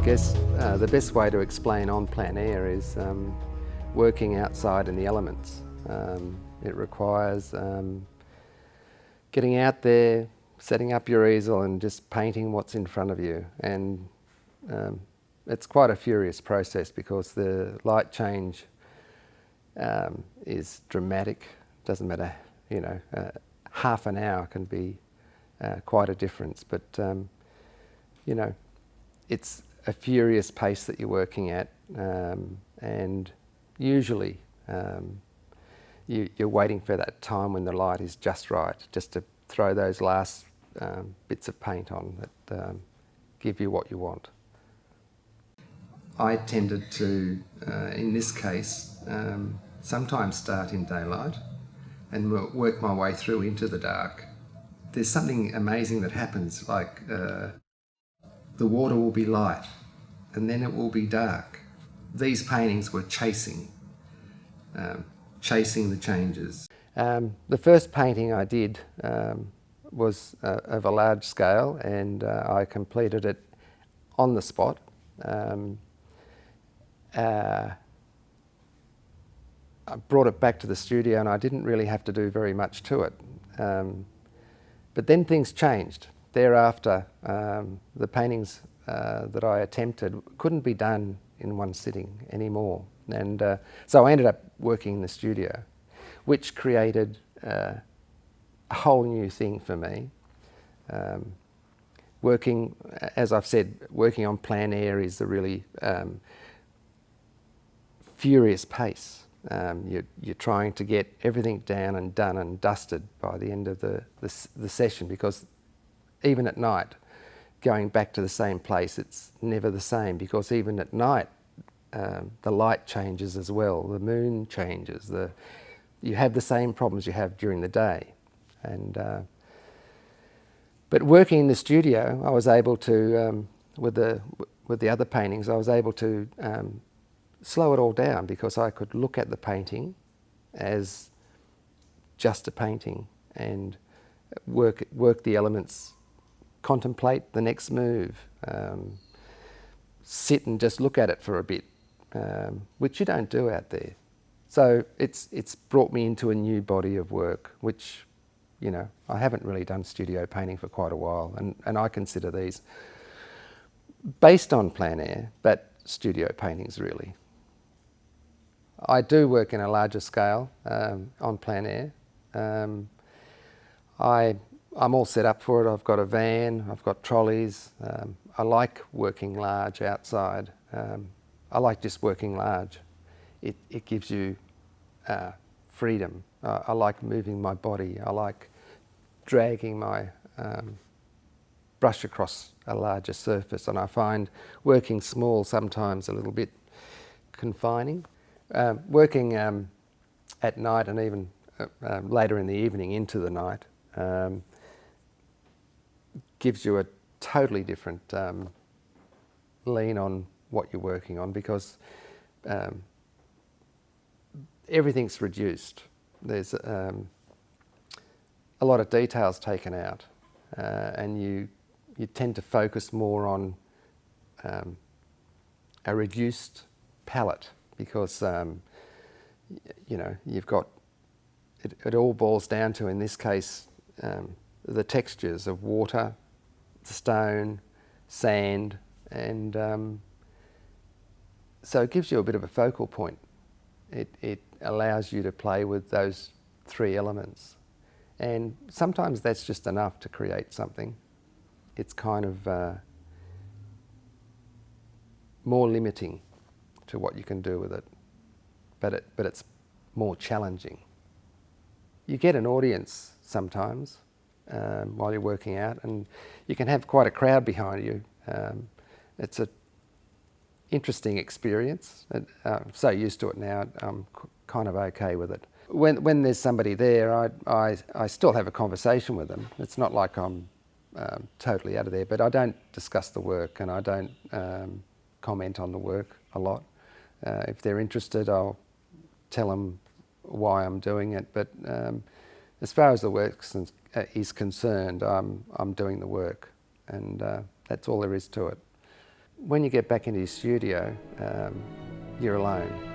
guess the best way to explain on plein air is working outside in the elements. It requires getting out there, setting up your easel and just painting what's in front of you. And it's quite a furious process because the light change is dramatic. Doesn't matter, you know, half an hour can be quite a difference, but you know, it's a furious pace that you're working at, and usually you're waiting for that time when the light is just right, just to throw those last bits of paint on that give you what you want. I tended to, in this case, sometimes start in daylight and work my way through into the dark. There's something amazing that happens, like the water will be light and then it will be dark. These paintings were chasing the changes. The first painting I did was of a large scale, and I completed it on the spot. I brought it back to the studio and I didn't really have to do very much to it. But then things changed. Thereafter, the paintings that I attempted couldn't be done in one sitting anymore. And so I ended up working in the studio, which created a whole new thing for me. Working, as I've said, working on plein air is a really furious pace. You're trying to get everything down and done and dusted by the end of the session, because even at night, going back to the same place, it's never the same, because even at night, the light changes as well, the moon changes, you have the same problems you have during the day. And but working in the studio, I was able to, with the other paintings, I was able to slow it all down, because I could look at the painting as just a painting and work the elements, contemplate the next move, sit and just look at it for a bit, which you don't do out there. So it's brought me into a new body of work, which, you know, I haven't really done studio painting for quite a while, and I consider these based on plein air, but studio paintings really. I do work in a larger scale on plein air. I'm all set up for it. I've got a van, I've got trolleys. I like working large outside. I like just working large. It gives you freedom. I like moving my body. I like dragging my brush across a larger surface, and I find working small sometimes a little bit confining. Working at night and even later in the evening into the night gives you a totally different lean on what you're working on, because everything's reduced. There's a lot of details taken out, and you tend to focus more on a reduced palette, because you know, you've got it all boils down to, in this case, the textures of water, stone, sand, and so it gives you a bit of a focal point. It allows you to play with those three elements, and sometimes that's just enough to create something. It's kind of more limiting to what you can do with it, but it's more challenging. You get an audience sometimes while you're working out, and you can have quite a crowd behind you. It's an interesting experience. I'm so used to it now, I'm kind of okay with it. When there's somebody there, I still have a conversation with them. It's not like I'm totally out of there, but I don't discuss the work, and I don't comment on the work a lot. If they're interested, I'll tell them why I'm doing it. But as far as the work is concerned, I'm doing the work, and that's all there is to it. When you get back into your studio, you're alone.